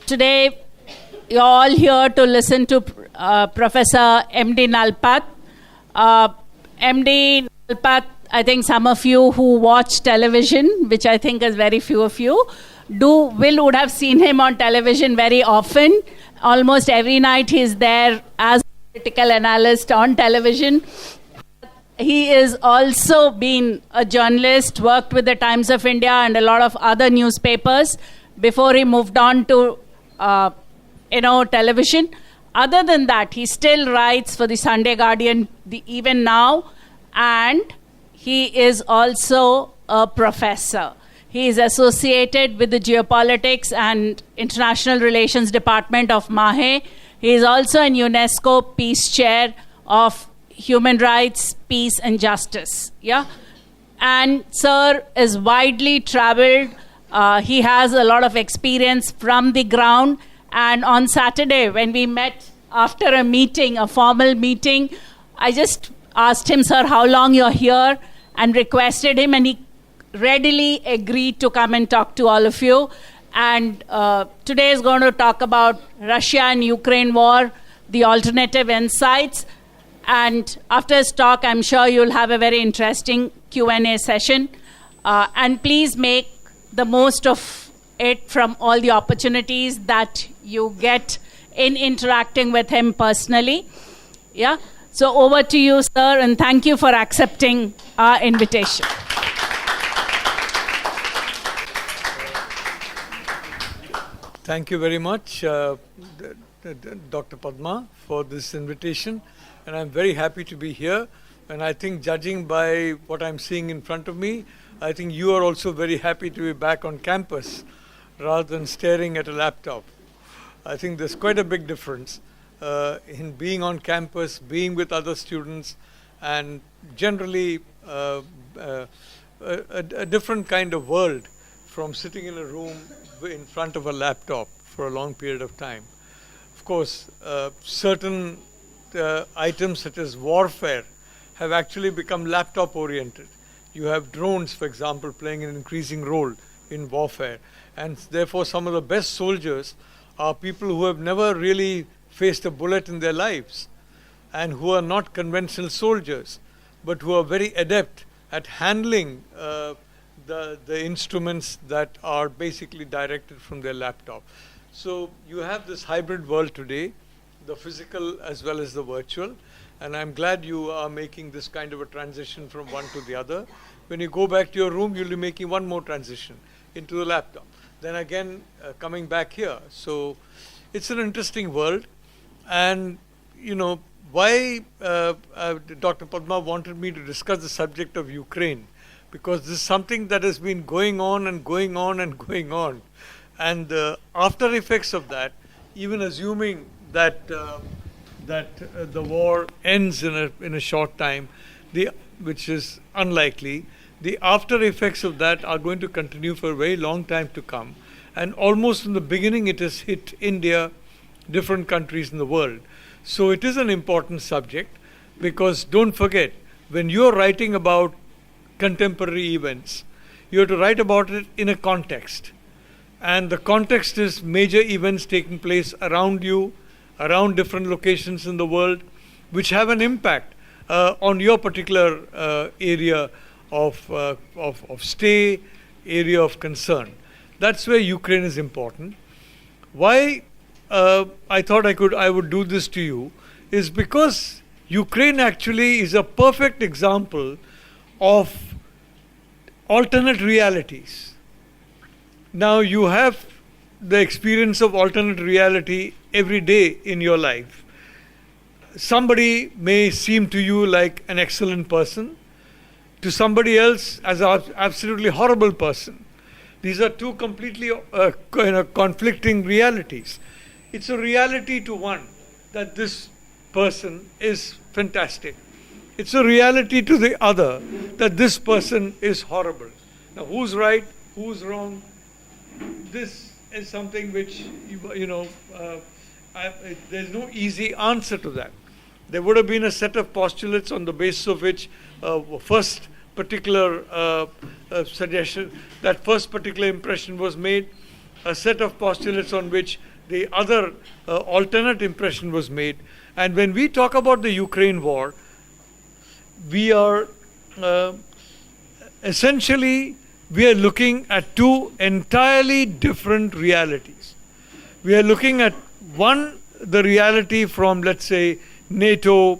Today, you're all here to listen to Professor M.D. Nalapat. M.D. Nalapat, I think some of you who watch television, which I think is very few of you, would have seen him on television very often. Almost every night he's there as a political analyst on television. He is also been a journalist, worked with the Times of India and a lot of other newspapers before he moved on to television. Other than that, he still writes for the Sunday Guardian even now, and he is also a professor. He is associated with the Geopolitics and International Relations Department of MAHE. He is also an UNESCO Peace Chair of Human Rights, Peace and Justice. Yeah, and Sir is widely traveled. He has a lot of experience from the ground. And on Saturday, when we met after a meeting, a formal meeting, I just asked him, Sir, how long you're here, and requested him, and he readily agreed to come and talk to all of you. And today is going to talk about Russia and Ukraine war, the alternative insights. And after his talk, I'm sure you'll have a very interesting Q&A session. And please make the most of it from all the opportunities that you get in interacting with him personally. Yeah. So over to you, sir, and thank you for accepting our invitation. Thank you very much, Dr. Padma, for this invitation. And I'm very happy to be here. And I think, judging by what I'm seeing in front of me, I think you are also very happy to be back on campus rather than staring at a laptop. I think there's quite a big difference in being on campus, being with other students, and generally a different kind of world from sitting in a room in front of a laptop for a long period of time. Of course, certain items such as warfare have actually become laptop oriented. You have drones, for example, playing an increasing role in warfare, and therefore some of the best soldiers are people who have never really faced a bullet in their lives and who are not conventional soldiers, but who are very adept at handling the instruments that are basically directed from their laptop. So you have this hybrid world today, the physical as well as the virtual, and I'm glad you are making this kind of a transition from one to the other. When you go back to your room, you'll be making one more transition into the laptop. Then again, coming back here. So it's an interesting world. And, why Dr. Padma wanted me to discuss the subject of Ukraine, because this is something that has been going on and going on and going on. And the after effects of that, even assuming that the war ends in a short time, which is unlikely, the after effects of that are going to continue for a very long time to come. And almost from the beginning, it has hit India, different countries in the world. So it is an important subject, because don't forget, when you're writing about contemporary events, you have to write about it in a context. And the context is major events taking place around you, around different locations in the world, which have an impact on your particular area of stay, area of concern. That's where Ukraine is important. Why I thought I would do this to you is because Ukraine actually is a perfect example of alternate realities. Now you have the experience of alternate reality every day in your life. Somebody may seem to you like an excellent person, to somebody else as an absolutely horrible person. These are two completely conflicting realities. It's a reality to one that this person is fantastic. It's a reality to the other that this person is horrible. Now, who's right? Who's wrong? This is something which, there's no easy answer to that. There would have been a set of postulates on the basis of which first particular suggestion, that first particular impression was made, a set of postulates on which the other alternate impression was made. And when we talk about the Ukraine war, we are essentially, we are looking at two entirely different realities. We are looking at one, the reality from, let's say, NATO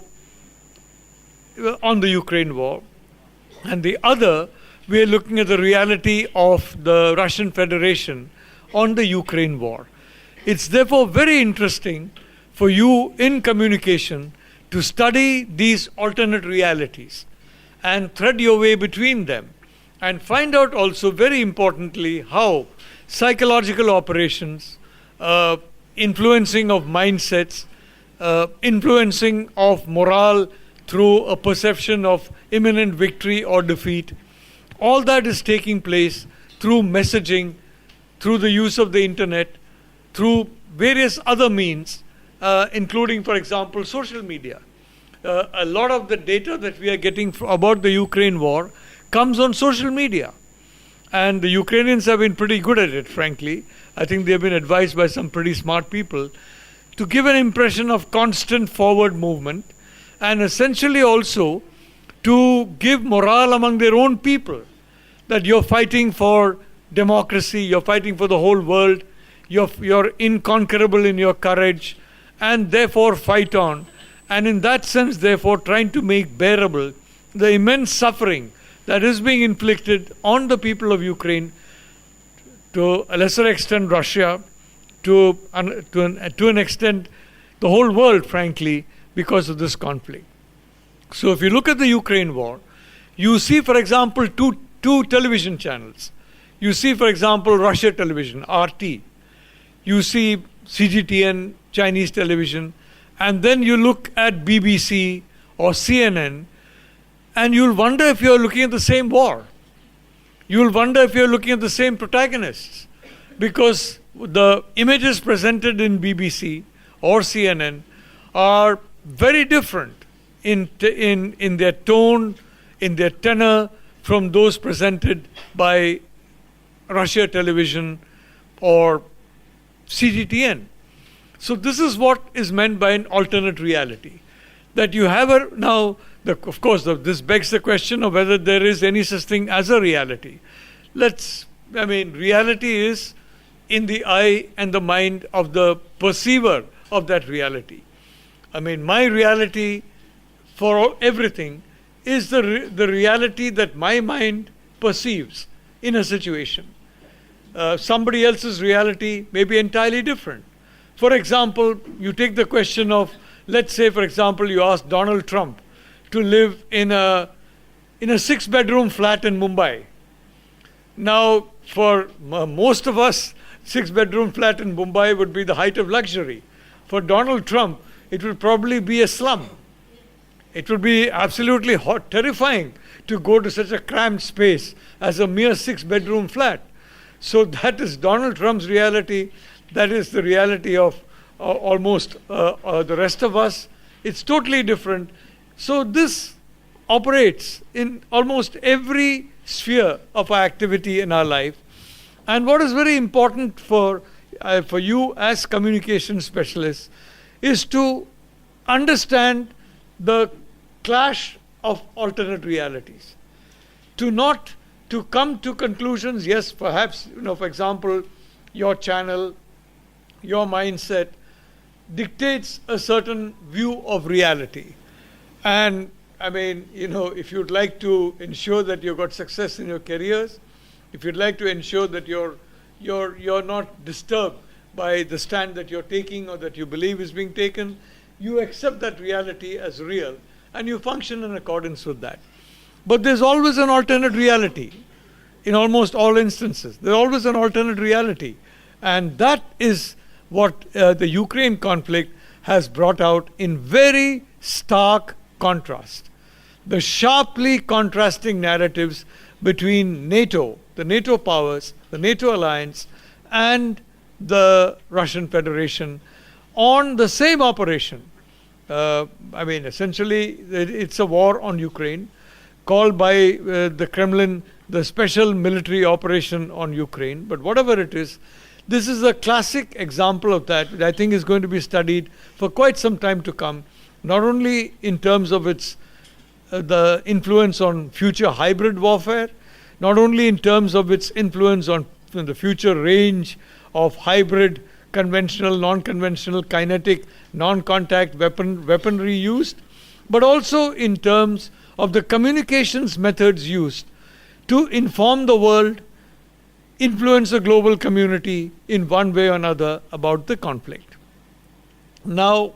on the Ukraine war, and the other, we are looking at the reality of the Russian Federation on the Ukraine war. It's therefore very interesting for you in communication to study these alternate realities and thread your way between them, and find out also, very importantly, how psychological operations, influencing of mindsets, influencing of morale through a perception of imminent victory or defeat, all that is taking place through messaging, through the use of the internet, through various other means, including, for example, social media. A lot of the data that we are getting about the Ukraine war comes on social media. And the Ukrainians have been pretty good at it, frankly. I think they have been advised by some pretty smart people to give an impression of constant forward movement, and essentially also to give morale among their own people, that you're fighting for democracy, you're fighting for the whole world, you're inconquerable in your courage, and therefore fight on. And in that sense, therefore, trying to make bearable the immense suffering that is being inflicted on the people of Ukraine, to a lesser extent Russia, to an extent the whole world, frankly, because of this conflict. So if you look at the Ukraine war, you see, for example, two television channels. You see, for example, Russia television, RT. You see CGTN, Chinese television, and then you look at BBC or CNN, and you'll wonder if you're looking at the same war. You'll wonder if you're looking at the same protagonists, because the images presented in BBC or CNN are very different in their tone, in their tenor, from those presented by Russia television or CGTN. So this is what is meant by an alternate reality. That you have now, of course, this begs the question of whether there is any such thing as a reality. Reality is in the eye and the mind of the perceiver of that reality. My reality for everything is the reality that my mind perceives in a situation. Somebody else's reality may be entirely different. For example, you take the question of, let's say, for example, you ask Donald Trump to live in a 6-bedroom flat in Mumbai. Now, for most of us, 6-bedroom flat in Mumbai would be the height of luxury. For Donald Trump, it would probably be a slum. It would be absolutely terrifying to go to such a cramped space as a mere 6-bedroom flat. So that is Donald Trump's reality. That is the reality of almost the rest of us. It's totally different. So this operates in almost every sphere of our activity in our life. And what is very important for you as communication specialists is to understand the clash of alternate realities. To come to conclusions, yes, perhaps, for example, your channel, your mindset dictates a certain view of reality. And if you'd like to ensure that you've got success in your careers, if you'd like to ensure that you're not disturbed by the stand that you're taking or that you believe is being taken, you accept that reality as real and you function in accordance with that. But there's always an alternate reality in almost all instances. There's always an alternate reality. And that is what the Ukraine conflict has brought out in very stark contrast. The sharply contrasting narratives between NATO, the NATO powers, the NATO alliance, and the Russian Federation on the same operation. Essentially, it's a war on Ukraine, called by the Kremlin the special military operation on Ukraine. But whatever it is, This is a classic example of that, which I think is going to be studied for quite some time to come, not only in terms of its the influence on future hybrid warfare, not only in terms of its influence on the future range of hybrid, conventional, non-conventional, kinetic, non-contact weaponry used, but also in terms of the communications methods used to inform the world, influence the global community in one way or another about the conflict. Now,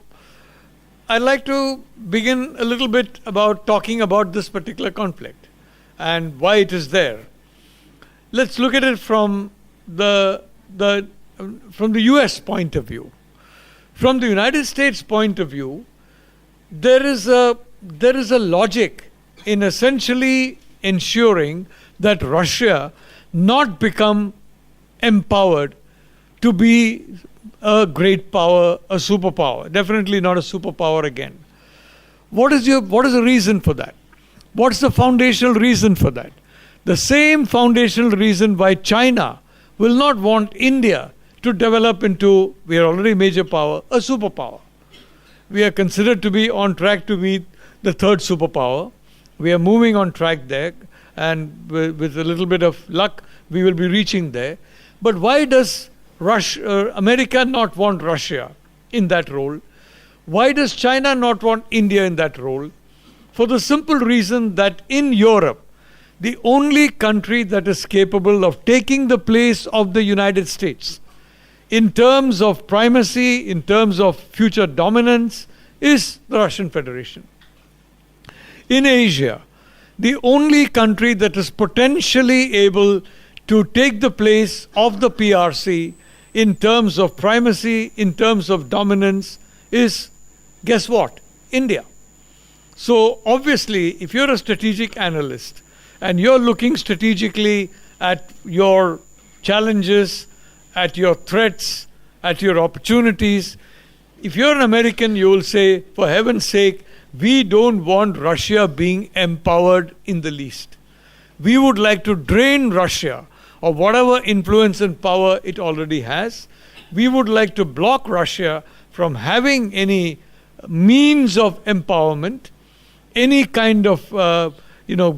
I'd like to begin a little bit about talking about this particular conflict and why it is there. Let's look at it from the US point of view. From the United States point of view, there is a logic in essentially ensuring that Russia not become empowered to be a great power, a superpower. Definitely not a superpower again. What is the reason for that? What's the foundational reason for that? The same foundational reason why China will not want India to develop into, we are already a major power, a superpower. We are considered to be on track to be the third superpower. We are moving on track there, and with a little bit of luck, we will be reaching there. But why does America not want Russia in that role? Why does China not want India in that role? For the simple reason that in Europe, the only country that is capable of taking the place of the United States in terms of primacy, in terms of future dominance, is the Russian Federation. In Asia, the only country that is potentially able to take the place of the PRC in terms of primacy, in terms of dominance, is, guess what? India. So obviously, if you're a strategic analyst and you're looking strategically at your challenges, at your threats, at your opportunities, if you're an American, you will say, for heaven's sake, we don't want Russia being empowered in the least. We would like to drain Russia of whatever influence and power it already has. We would like to block Russia from having any means of empowerment, any kind of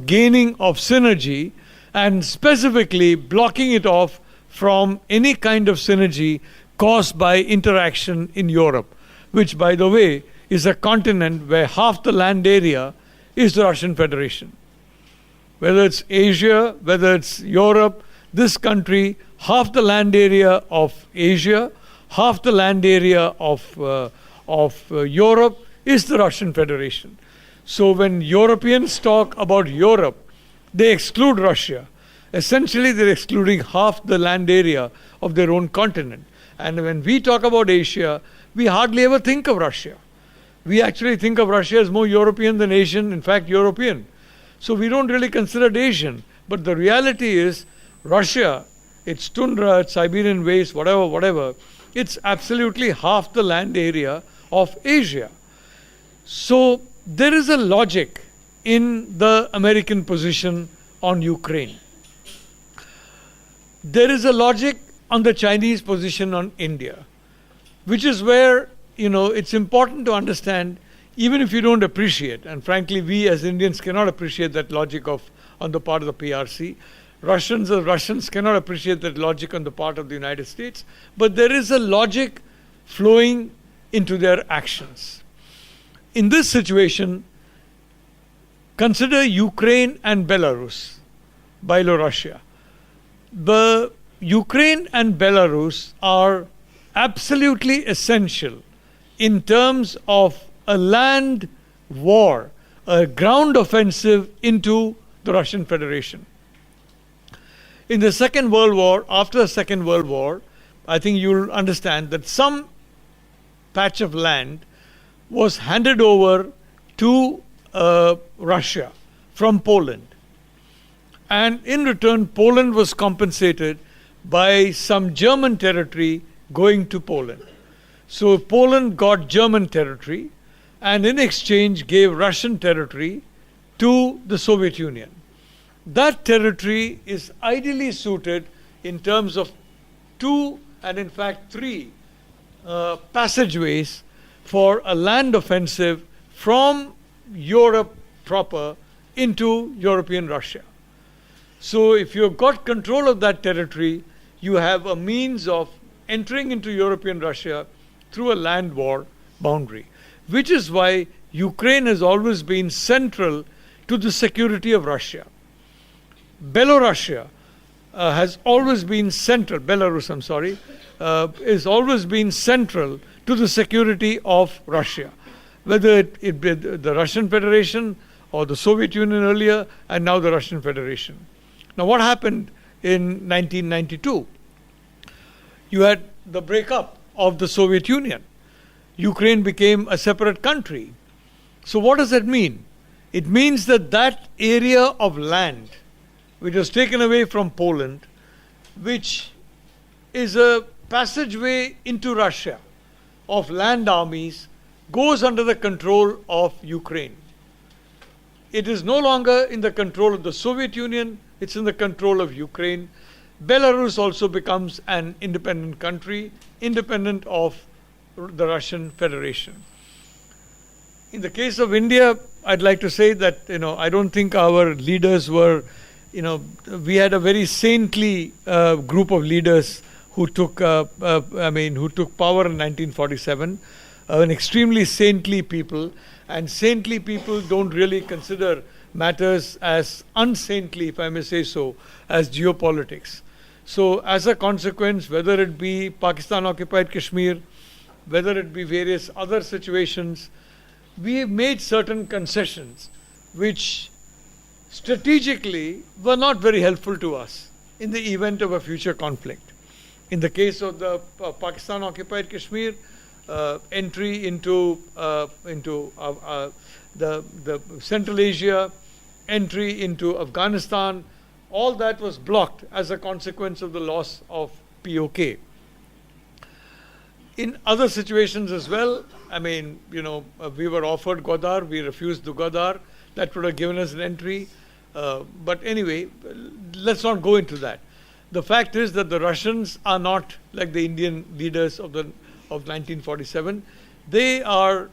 gaining of synergy, and specifically blocking it off from any kind of synergy caused by interaction in Europe, which, by the way, is a continent where half the land area is the Russian Federation. Whether it's Asia, whether it's Europe, this country, half the land area of Asia, half the land area of Europe is the Russian Federation. So when Europeans talk about Europe, they exclude Russia. Essentially, they're excluding half the land area of their own continent. And when we talk about Asia, we hardly ever think of Russia. We actually think of Russia as more European than Asian, in fact, European. So we don't really consider it Asian. But the reality is, Russia, its tundra, its Siberian wastes, whatever, it's absolutely half the land area of Asia. So there is a logic in the American position on Ukraine. There is a logic on the Chinese position on India, which is where, it's important to understand, even if you don't appreciate, and frankly, we as Indians cannot appreciate that logic on the part of the PRC. Russians cannot appreciate that logic on the part of the United States, but there is a logic flowing into their actions. In this situation, consider Ukraine and Belarus, Byelorusia. The Ukraine and Belarus are absolutely essential in terms of a land war, a ground offensive into the Russian Federation. In the Second World War, after the Second World War, I think you'll understand that some patch of land was handed over to Russia from Poland. And in return, Poland was compensated by some German territory going to Poland. So Poland got German territory and in exchange gave Russian territory to the Soviet Union. That territory is ideally suited in terms of two and in fact 3 passageways for a land offensive from Europe proper into European Russia. So if you've got control of that territory, you have a means of entering into European Russia through a land war boundary, which is why Ukraine has always been central to the security of Russia. Belarus has always been central, has always been central to the security of Russia, whether it be the Russian Federation or the Soviet Union earlier, and now the Russian Federation. Now what happened in 1992? You had the breakup of the Soviet Union. Ukraine became a separate country. So what does that mean? It means that that area of land which was taken away from Poland, which is a passageway into Russia of land armies, goes under the control of Ukraine. It is no longer in the control of the Soviet Union, it's in the control of Ukraine. Belarus also becomes an independent country, independent of the Russian Federation. In the case of India, I'd like to say that, I don't think our leaders were, we had a very saintly group of leaders who took power in 1947, an extremely saintly people, and saintly people don't really consider matters as unsaintly, if I may say so, as geopolitics. So as a consequence, whether it be Pakistan-occupied Kashmir, whether it be various other situations, we have made certain concessions which strategically were not very helpful to us in the event of a future conflict. In the case of the Pakistan-occupied Kashmir, entry into the Central Asia, entry into Afghanistan, all that was blocked as a consequence of the loss of POK. In other situations as well, we were offered Gwadar, we refused the Gwadar. That would have given us an entry. But anyway, let's not go into that. The fact is that the Russians are not like the Indian leaders of 1947. They are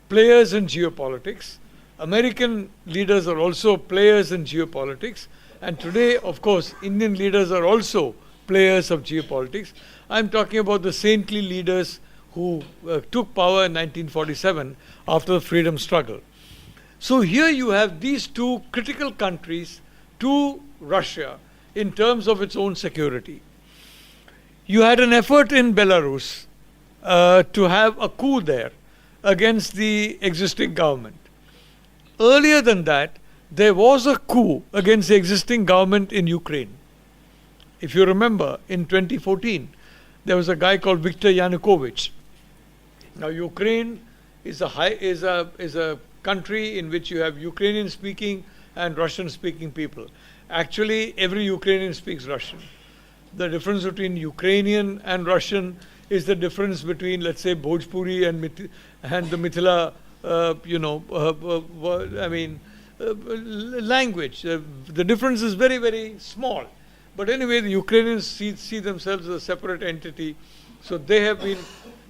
players in geopolitics. American leaders are also players in geopolitics. And today, of course, Indian leaders are also players of geopolitics. I'm talking about the saintly leaders who took power in 1947 after the freedom struggle. So here you have these two critical countries to Russia in terms of its own security. You had an effort in Belarus to have a coup there against the existing government. Earlier than that, there was a coup against the existing government in Ukraine. If you remember, in 2014, there was a guy called Viktor Yanukovych. Now, Ukraine is a country in which you have Ukrainian-speaking and Russian-speaking people. Actually, every Ukrainian speaks Russian. The difference between Ukrainian and Russian is the difference between, let's say, Bhojpuri and the Mithila, language. The difference is very, very small. But anyway, the Ukrainians see themselves as a separate entity. So they have been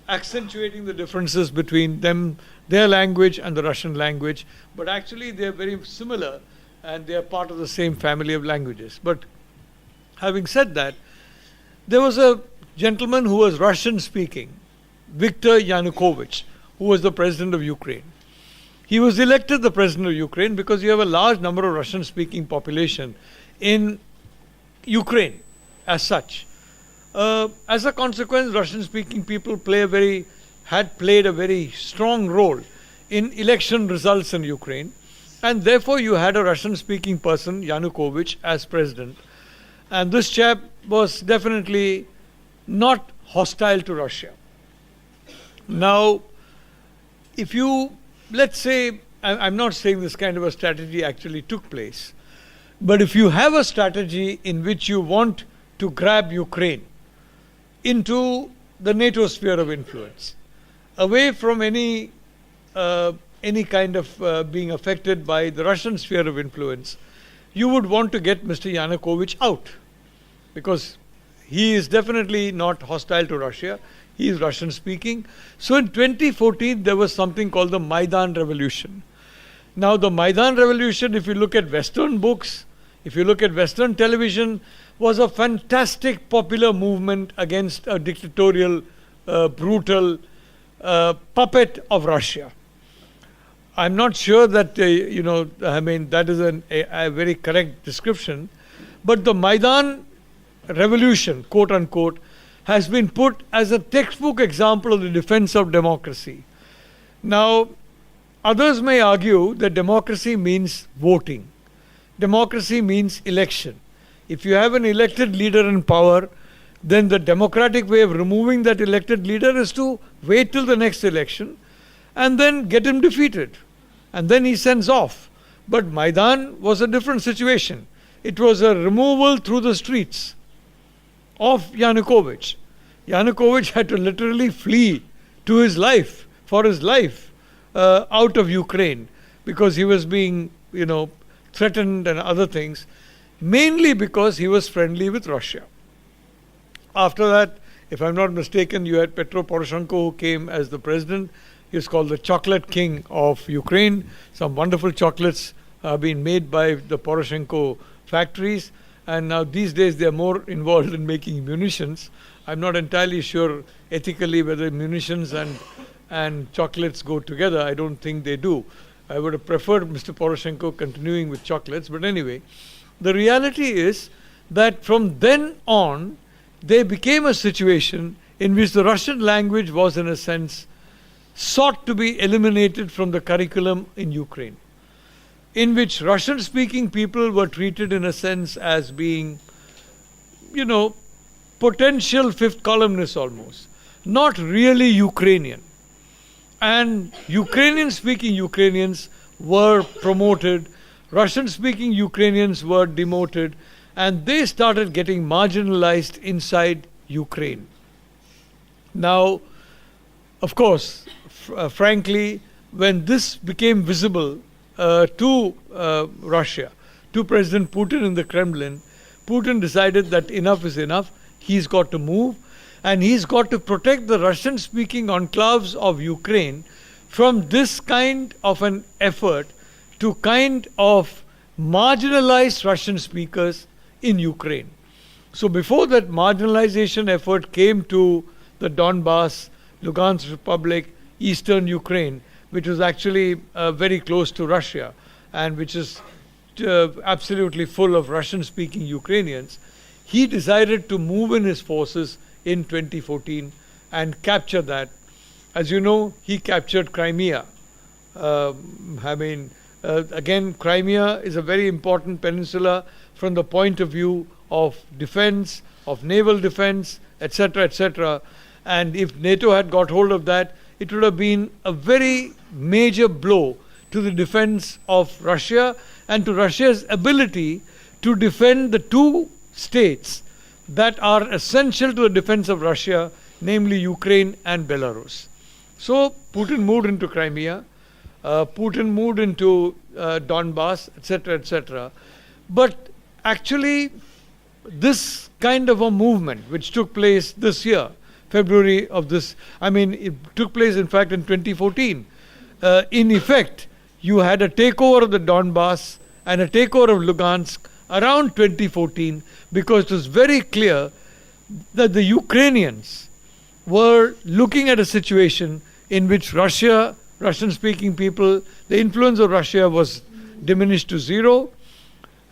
accentuating the differences between them, their language and the Russian language. But actually, they are very similar and they are part of the same family of languages. But having said that, there was a gentleman who was Russian speaking, Viktor Yanukovych, who was the president of Ukraine. He was elected the president of Ukraine because you have a large number of Russian speaking population in Ukraine as such. As a consequence, Russian speaking people had played a very strong role in election results in Ukraine, and therefore you had a Russian speaking person, Yanukovych, as president. And this chap was definitely not hostile to Russia. Now, if you, let's say, I'm not saying this kind of a strategy actually took place, but if you have a strategy in which you want to grab Ukraine into the NATO sphere of influence, away from any kind of being affected by the Russian sphere of influence, you would want to get Mr. Yanukovych out, because he is definitely not hostile to Russia. He is Russian speaking. So in 2014, there was something called the Maidan Revolution. Now, the Maidan Revolution, if you look at Western books, if you look at Western television, was a fantastic popular movement against a dictatorial, brutal puppet of Russia. I'm not sure that, that is a very correct description. But the Maidan Revolution, quote unquote, has been put as a textbook example of the defense of democracy. Now, others may argue that democracy means voting. Democracy means election. If you have an elected leader in power, then the democratic way of removing that elected leader is to wait till the next election and then get him defeated. And then he sends off. But Maidan was a different situation. It was a removal through the streets of Yanukovych. Yanukovych had to literally flee to his life, for his life, out of Ukraine, because he was being, threatened and other things, mainly because he was friendly with Russia. After that, if I'm not mistaken, you had Petro Poroshenko, who came as the president. He is called the chocolate king of Ukraine. Some wonderful chocolates are being made by the Poroshenko factories. And now these days they are more involved in making munitions. I'm not entirely sure ethically whether munitions and chocolates go together. I don't think they do. I would have preferred Mr. Poroshenko continuing with chocolates. But anyway, the reality is that from then on, there became a situation in which the Russian language was, in a sense, sought to be eliminated from the curriculum in Ukraine, in which Russian-speaking people were treated, in a sense, as being, potential fifth columnists almost, not really Ukrainian. And Ukrainian-speaking Ukrainians were promoted, Russian-speaking Ukrainians were demoted, and they started getting marginalized inside Ukraine. Now, of course, frankly, when this became visible to Russia, to President Putin in the Kremlin, Putin decided that enough is enough. He's got to move, and he's got to protect the Russian-speaking enclaves of Ukraine from this kind of an effort to kind of marginalize Russian speakers in Ukraine. So before that marginalization effort came to the Donbass, Lugansk Republic, eastern Ukraine, which was actually very close to Russia and which is absolutely full of Russian-speaking Ukrainians, he decided to move in his forces in 2014 and capture that. As you know, he captured Crimea. Again, Crimea is a very important peninsula from the point of view of defense, of naval defense, etc., etc. And if NATO had got hold of that, it would have been a very major blow to the defense of Russia and to Russia's ability to defend the two states that are essential to the defense of Russia, namely Ukraine and Belarus. So Putin moved into Crimea, Putin moved into Donbass, etc., etc. But actually, this kind of a movement, which took place this year, February of this, it took place in fact in 2014. In effect, you had a takeover of the Donbass and a takeover of Lugansk around 2014, because it was very clear that the Ukrainians were looking at a situation in which Russian-speaking people, the influence of Russia was diminished to zero,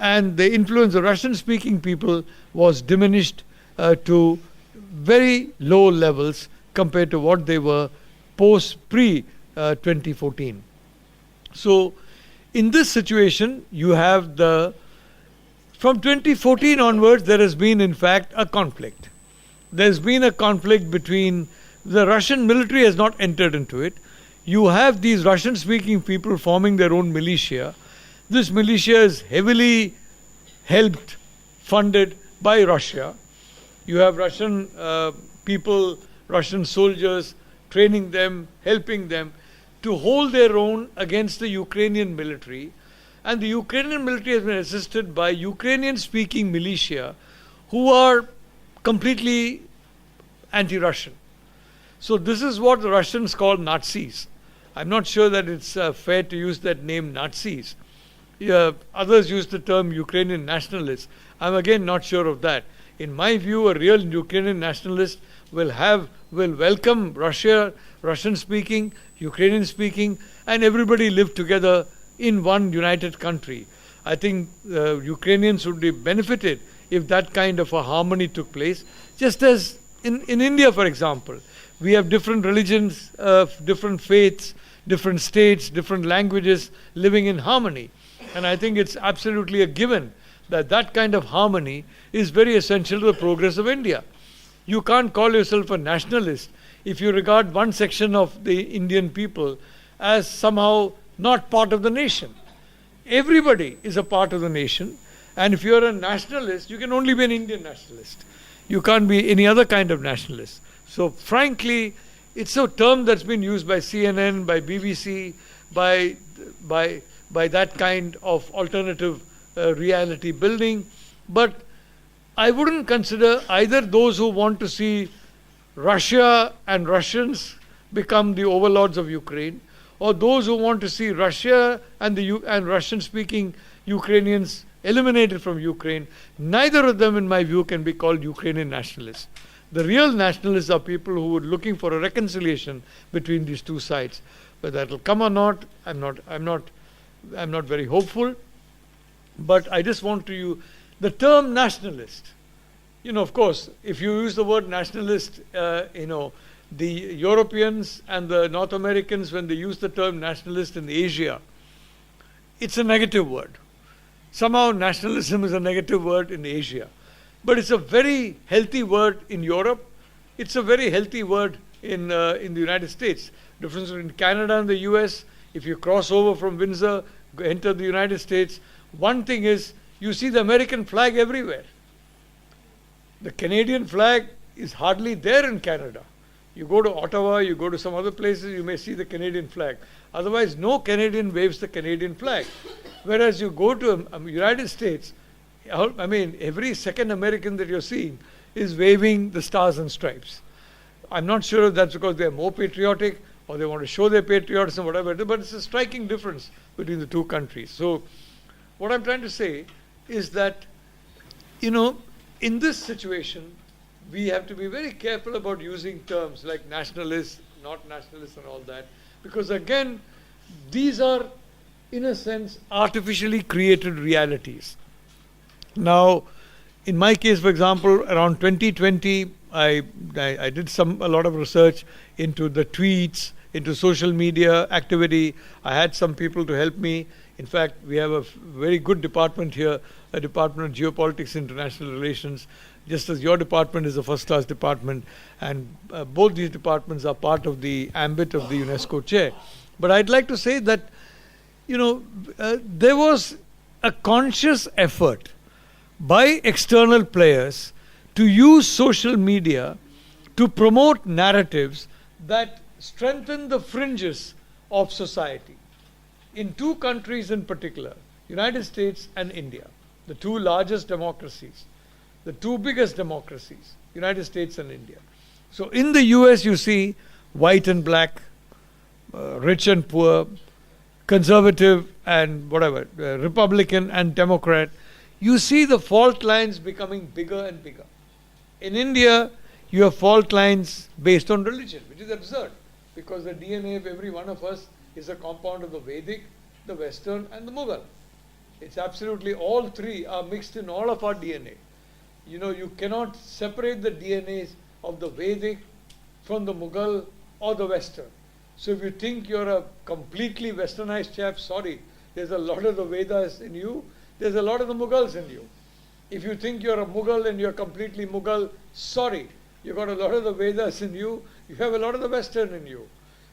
and the influence of Russian-speaking people was diminished to very low levels compared to what they were pre-2014. So, in this situation, you have from 2014 onwards, there has been, in fact, a conflict. There's been a conflict between, the Russian military has not entered into it. You have these Russian-speaking people forming their own militia. This militia is heavily helped, funded by Russia. You have Russian people, Russian soldiers, training them, helping them to hold their own against the Ukrainian military. And the Ukrainian military has been assisted by Ukrainian-speaking militia who are completely anti-Russian. So this is what the Russians call Nazis. I'm not sure that it's fair to use that name Nazis. Others use the term Ukrainian nationalists. I'm again not sure of that. In my view, a real Ukrainian nationalist will welcome Russia, Russian speaking, Ukrainian speaking, and everybody live together in one united country. I think Ukrainians would be benefited if that kind of a harmony took place. Just as in India, for example, we have different religions, different faiths, different states, different languages living in harmony. And I think it's absolutely a given that that kind of harmony is very essential to the progress of India. You can't call yourself a nationalist if you regard one section of the Indian people as somehow not part of the nation. Everybody is a part of the nation, and if you're a nationalist, you can only be an Indian nationalist. You can't be any other kind of nationalist. So frankly, it's a term that's been used by CNN, by BBC, by that kind of alternative reality building. But I wouldn't consider either those who want to see Russia and Russians become the overlords of Ukraine, or those who want to see Russia and Russian-speaking Ukrainians eliminated from Ukraine. Neither of them, in my view, can be called Ukrainian nationalists. The real nationalists are people who are looking for a reconciliation between these two sides. Whether that will come or not, I'm not very hopeful. But I just want to use the term nationalist. Of course, if you use the word nationalist, the Europeans and the North Americans, when they use the term nationalist in Asia, it's a negative word. Somehow nationalism is a negative word in Asia. But it's a very healthy word in Europe. It's a very healthy word in the United States. Difference between Canada and the US, if you cross over from Windsor, enter the United States, one thing is you see the American flag everywhere. The Canadian flag is hardly there in Canada. You go to Ottawa, you go to some other places, you may see the Canadian flag. Otherwise, no Canadian waves the Canadian flag. Whereas you go to United States, I mean, every second American that you're seeing is waving the stars and stripes. I'm not sure if that's because they're more patriotic or they want to show their patriotism, whatever, but it's a striking difference between the two countries. So what I'm trying to say is that, in this situation, we have to be very careful about using terms like nationalist, not nationalist and all that, because again, these are, in a sense, artificially created realities. Now, in my case, for example, around 2020, I did a lot of research into the tweets, into social media activity. I had some people to help me. In fact, we have a very good department here, a Department of Geopolitics, International Relations, just as your department is a first-class department, and both these departments are part of the ambit of the UNESCO chair. But I'd like to say that, there was a conscious effort by external players to use social media to promote narratives that strengthen the fringes of society. In two countries in particular, United States and India, the two largest democracies, the two biggest democracies, United States and India. So in the US you see white and black, rich and poor, conservative and whatever, Republican and Democrat. You see the fault lines becoming bigger and bigger. In India, you have fault lines based on religion, which is absurd, because the DNA of every one of us is a compound of the Vedic, the Western, and the Mughal. It's absolutely, all three are mixed in all of our DNA. You cannot separate the DNAs of the Vedic from the Mughal or the Western. So if you think you're a completely westernized chap, sorry, there's a lot of the Vedas in you, there's a lot of the Mughals in you. If you think you're a Mughal and you're completely Mughal, sorry, you've got a lot of the Vedas in you, you have a lot of the Western in you.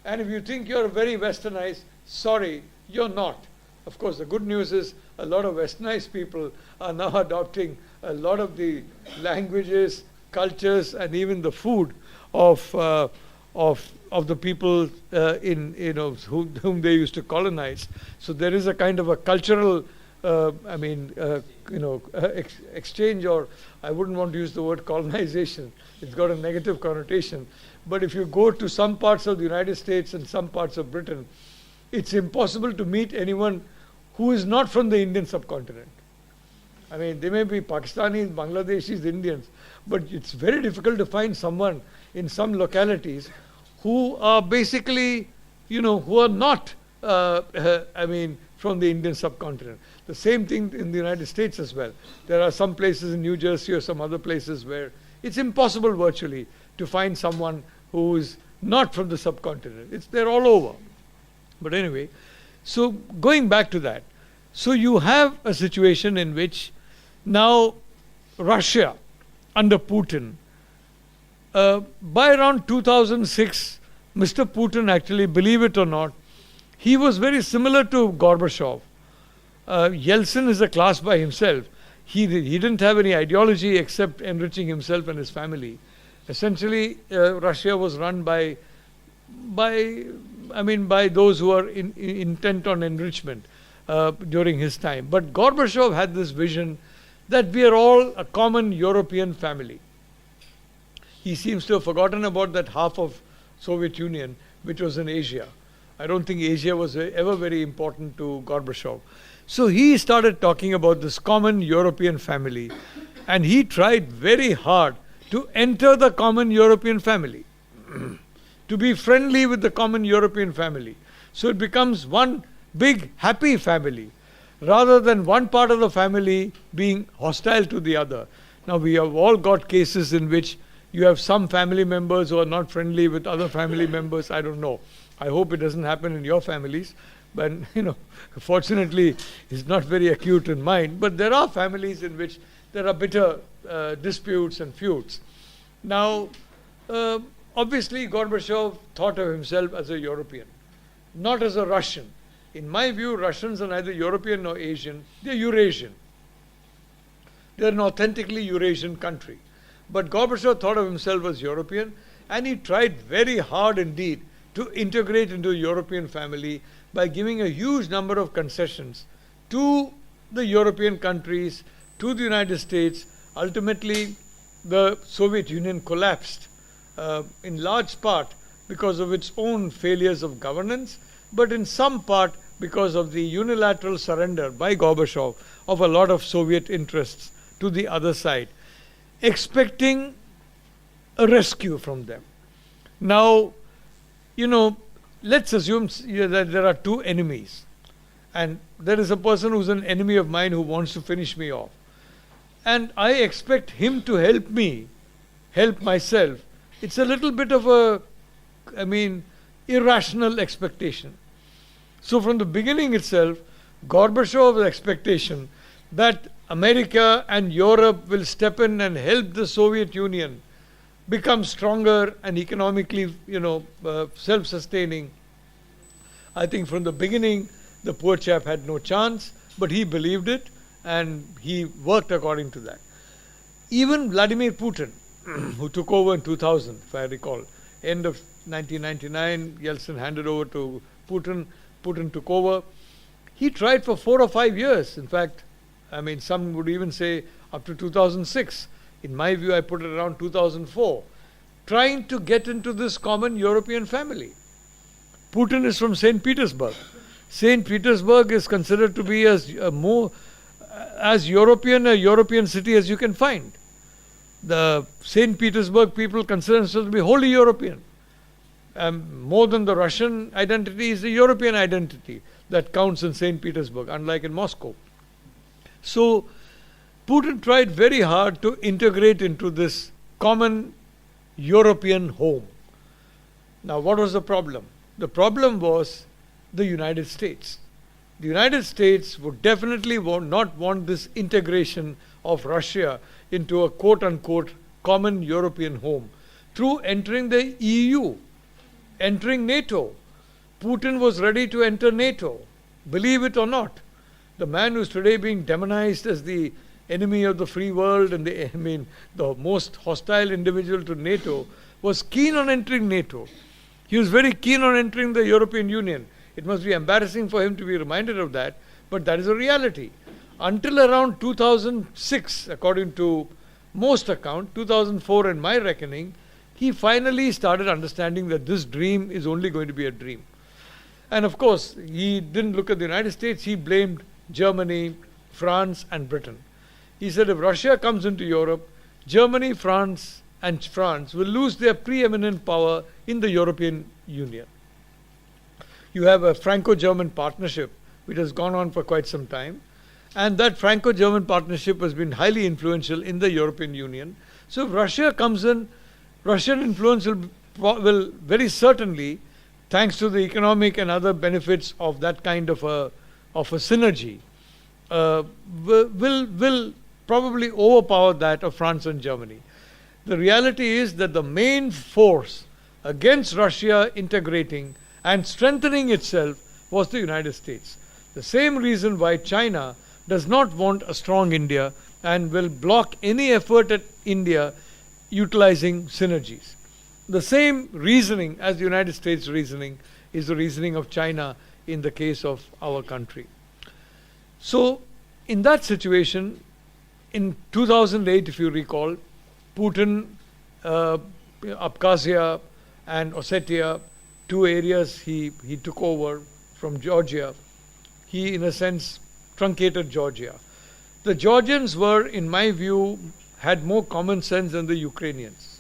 And if you think you're very westernized, sorry, you're not. Of course, the good news is a lot of westernized people are now adopting a lot of the languages, cultures, and even the food of the people whom they used to colonize. So there is a kind of a cultural exchange, or I wouldn't want to use the word colonization. It's got a negative connotation. But if you go to some parts of the United States and some parts of Britain, it's impossible to meet anyone who is not from the Indian subcontinent. I mean, they may be Pakistanis, Bangladeshis, Indians, but it's very difficult to find someone in some localities who are basically, who are not, from the Indian subcontinent. The same thing in the United States as well. There are some places in New Jersey or some other places where it's impossible virtually to find someone who is not from the subcontinent. They're all over. But anyway, so going back to that, so you have a situation in which now Russia under Putin, by around 2006, Mr. Putin actually, believe it or not, he was very similar to Gorbachev. Yeltsin is a class by himself. He didn't have any ideology except enriching himself and his family. Essentially, Russia was run by those who are intent on enrichment during his time. But Gorbachev had this vision that we are all a common European family. He seems to have forgotten about that half of Soviet Union which was in Asia. I don't think Asia was ever very important to Gorbachev. So he started talking about this common European family, and he tried very hard to enter the common European family, to be friendly with the common European family. So it becomes one big happy family, rather than one part of the family being hostile to the other. Now we have all got cases in which you have some family members who are not friendly with other family members. I don't know. I hope it doesn't happen in your families. But, fortunately, it's not very acute in mine. But there are families in which there are bitter disputes and feuds. Now, obviously, Gorbachev thought of himself as a European, not as a Russian. In my view, Russians are neither European nor Asian. They're Eurasian. They're an authentically Eurasian country. But Gorbachev thought of himself as European, and he tried very hard indeed to integrate into the European family by giving a huge number of concessions to the European countries, to the United States. Ultimately, the Soviet Union collapsed in large part because of its own failures of governance, but in some part because of the unilateral surrender by Gorbachev of a lot of Soviet interests to the other side, expecting a rescue from them. Now, let's assume that there are two enemies, and there is a person who's an enemy of mine who wants to finish me off. And I expect him to help me, help myself. It's a little bit of irrational expectation. So from the beginning itself, Gorbachev's expectation that America and Europe will step in and help the Soviet Union become stronger and economically, self-sustaining. I think from the beginning, the poor chap had no chance, but he believed it and he worked according to that. Even Vladimir Putin, who took over in 2000, if I recall, end of 1999, Yeltsin handed over to Putin, Putin took over. He tried for 4 or 5 years. In fact, some would even say up to 2006. In my view, I put it around 2004, trying to get into this common European family. Putin is from St. Petersburg. St. Petersburg is considered to be as European a European city as you can find. The St. Petersburg people consider themselves to be wholly European. More than the Russian identity is the European identity that counts in St. Petersburg, unlike in Moscow. So, Putin tried very hard to integrate into this common European home. Now, what was the problem? The problem was the United States. The United States would definitely not want this integration of Russia into a quote-unquote common European home through entering the EU, entering NATO. Putin was ready to enter NATO, believe it or not. The man who's today being demonized as the enemy of the free world and the most hostile individual to NATO was keen on entering NATO. He was very keen on entering the European Union. It must be embarrassing for him to be reminded of that, but that is a reality. until around 2006, according to most account, 2004 in my reckoning, he finally started understanding that this dream is only going to be a dream. And of course, he didn't look at the United States, he blamed Germany, France, and Britain. He said if Russia comes into Europe, Germany, France, and France will lose their preeminent power in the European Union. You have a Franco-German partnership which has gone on for quite some time, and that Franco-German partnership has been highly influential in the European Union. So if Russia comes in, Russian influence will very certainly, thanks to the economic and other benefits of that kind of a synergy, will probably overpower that of France and Germany. The reality is that the main force against Russia integrating and strengthening itself was the United States. The same reason why China does not want a strong India and will block any effort at India utilizing synergies. The same reasoning as the United States reasoning is the reasoning of China in the case of our country. So, in that situation, in 2008, if you recall, Putin, Abkhazia and Ossetia, two areas he took over from Georgia. He, in a sense, truncated Georgia. The Georgians were, in my view, had more common sense than the Ukrainians.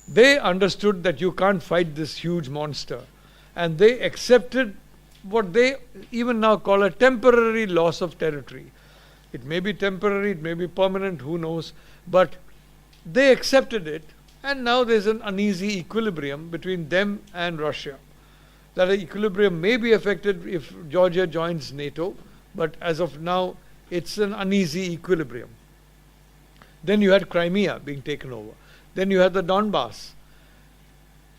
They understood that you can't fight this huge monster, and they accepted what they even now call a temporary loss of territory. It may be temporary, it may be permanent, who knows, but they accepted it, and now there's an uneasy equilibrium between them and Russia. That equilibrium may be affected if Georgia joins NATO, but as of now, it's an uneasy equilibrium. Then you had Crimea being taken over. Then you had the Donbass.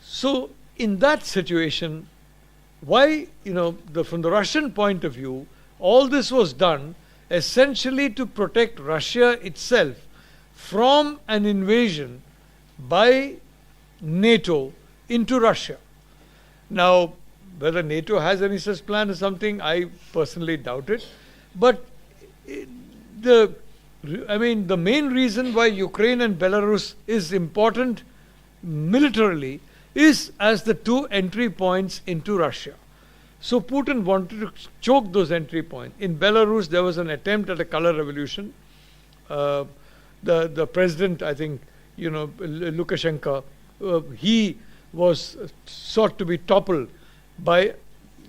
So, in that situation, why, from the Russian point of view, all this was done essentially to protect Russia itself from an invasion by NATO into Russia. Now, whether NATO has any such plan or something, I personally doubt it. But the main reason why Ukraine and Belarus is important militarily is as the two entry points into Russia. So Putin wanted to choke those entry points. In Belarus, there was an attempt at a color revolution. The president, I think, Lukashenko, he was sought to be toppled by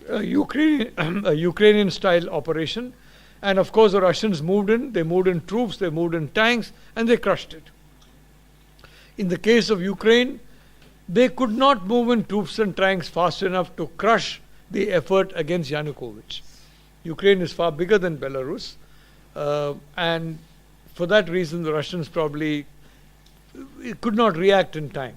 a Ukrainian-style operation. And of course, the Russians moved in. They moved in troops, they moved in tanks, and they crushed it. In the case of Ukraine, they could not move in troops and tanks fast enough to crush the effort against Yanukovych. Ukraine is far bigger than Belarus, and for that reason, the Russians probably could not react in time.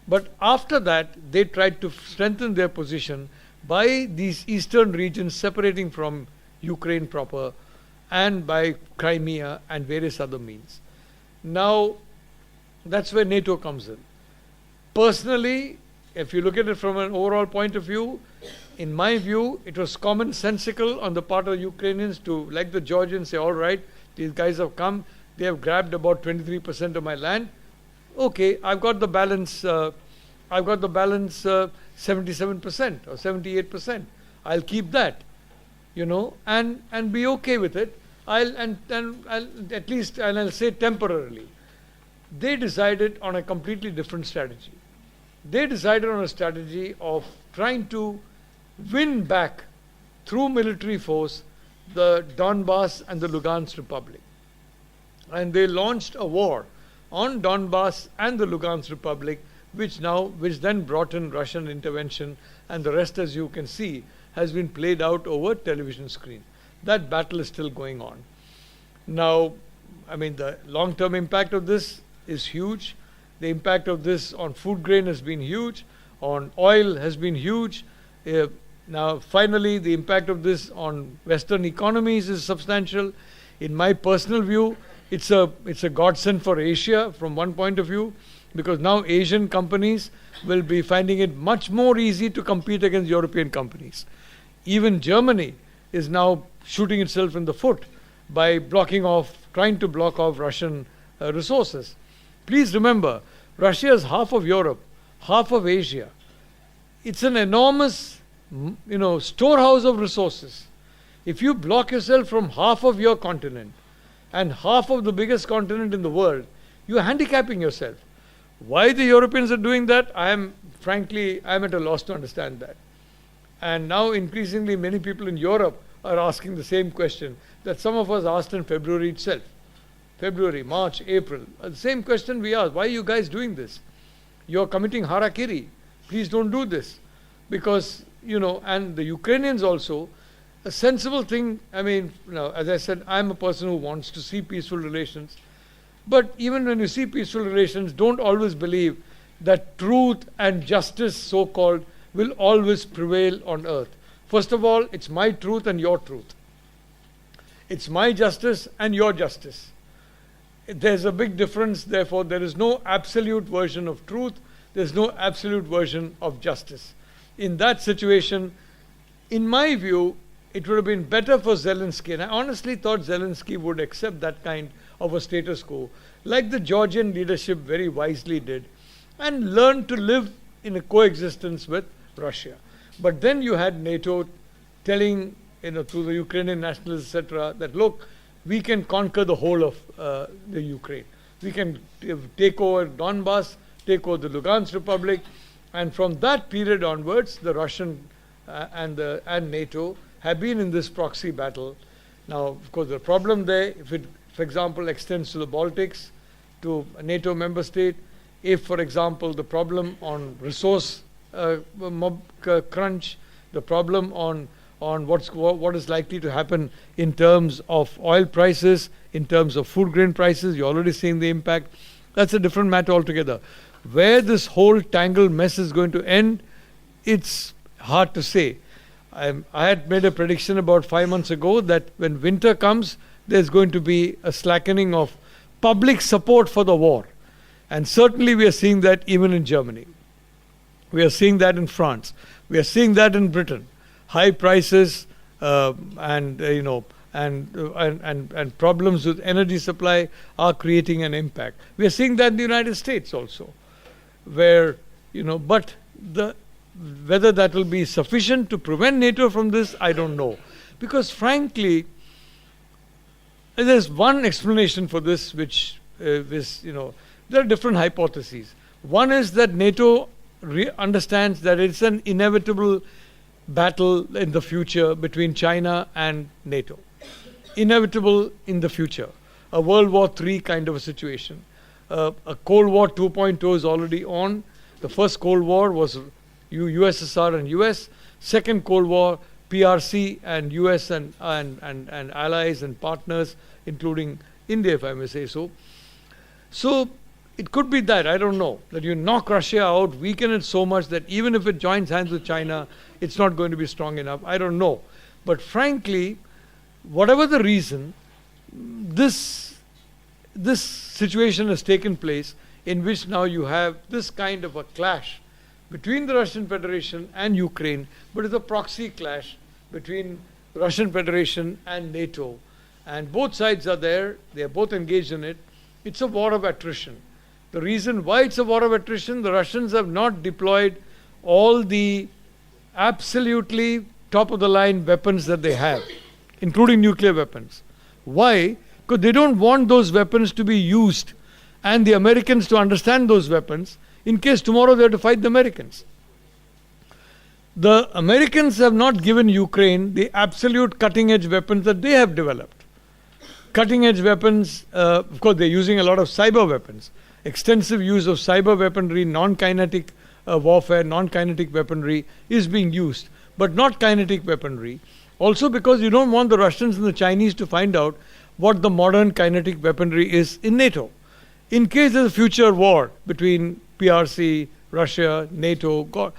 But after that, they tried to strengthen their position by these eastern regions separating from Ukraine proper and by Crimea and various other means. Now, that's where NATO comes in. Personally, if you look at it from an overall point of view, in my view, it was commonsensical on the part of the Ukrainians to, like the Georgians, say, all right, these guys have come, they have grabbed about 23% of my land. Okay, I've got the balance 77% or 78%. I'll keep that, and be okay with it. I'll say temporarily. They decided on a completely different strategy. They decided on a strategy of trying to win back through military force the Donbass and the Lugansk Republic. And they launched a war on Donbass and the Lugansk Republic, which then brought in Russian intervention, and the rest, as you can see, has been played out over television screen. That battle is still going on. Now, the long-term impact of this is huge. The impact of this on food grain has been huge, on oil has been huge. Now, finally, the impact of this on Western economies is substantial. In my personal view, it's a godsend for Asia from one point of view, because now Asian companies will be finding it much more easy to compete against European companies. Even Germany is now shooting itself in the foot by trying to block off Russian resources. Please remember, Russia is half of Europe, half of Asia. It's an enormous, storehouse of resources. If you block yourself from half of your continent and half of the biggest continent in the world, you're handicapping yourself. Why the Europeans are doing that, I'm at a loss to understand that. And now increasingly many people in Europe are asking the same question that some of us asked in February itself. February, March, April. The same question we asked. Why are you guys doing this? You're committing harakiri. Please don't do this. Because, and the Ukrainians also, a sensible thing, as I said, I'm a person who wants to see peaceful relations. But even when you see peaceful relations, don't always believe that truth and justice, so-called, will always prevail on earth. First of all, it's my truth and your truth. It's my justice and your justice. There's a big difference, therefore there is no absolute version of truth, there's no absolute version of justice. In that situation, in my view, it would have been better for Zelensky, and I honestly thought Zelensky would accept that kind of a status quo, like the Georgian leadership very wisely did, and learn to live in a coexistence with Russia. But then you had NATO telling, through the Ukrainian nationalists, etc., that look, we can conquer the whole of the Ukraine. We can take over Donbass, take over the Lugansk Republic, and from that period onwards, the Russian and NATO have been in this proxy battle. Now, of course, the problem there, if it, for example, extends to the Baltics, to a NATO member state, if, for example, the problem on resource crunch, the problem on what is likely to happen in terms of oil prices, in terms of food grain prices, you're already seeing the impact. That's a different matter altogether. Where this whole tangled mess is going to end, it's hard to say. I had made a prediction about 5 months ago that when winter comes, there's going to be a slackening of public support for the war. And certainly we are seeing that even in Germany. We are seeing that in France. We are seeing that in Britain. High prices and problems with energy supply are creating an impact. We are seeing that in the United States also, where but whether that will be sufficient to prevent NATO from this, I don't know, because frankly, there's one explanation for this, which is there are different hypotheses. One is that NATO understands that it's an inevitable battle in the future between China and NATO. Inevitable in the future. A World War III kind of a situation. A Cold War 2.0 is already on. The first Cold War was USSR and US. Second Cold War, PRC and US and allies and partners, including India, if I may say so. So it could be that, I don't know, that you knock Russia out, weaken it so much that even if it joins hands with China, it's not going to be strong enough. I don't know. But frankly, whatever the reason, this situation has taken place in which now you have this kind of a clash between the Russian Federation and Ukraine, but it's a proxy clash between the Russian Federation and NATO. And both sides are there, they are both engaged in it. It's a war of attrition. The reason why it's a war of attrition, the Russians have not deployed all the absolutely top-of-the-line weapons that they have, including nuclear weapons. Why? Because they don't want those weapons to be used and the Americans to understand those weapons in case tomorrow they have to fight the Americans. The Americans have not given Ukraine the absolute cutting-edge weapons that they have developed. Cutting-edge weapons, of course, they're using a lot of cyber weapons. Extensive use of cyber weaponry, non-kinetic warfare, non-kinetic weaponry is being used, but not kinetic weaponry. Also because you don't want the Russians and the Chinese to find out what the modern kinetic weaponry is in NATO. In case there's a future war between PRC, Russia, NATO,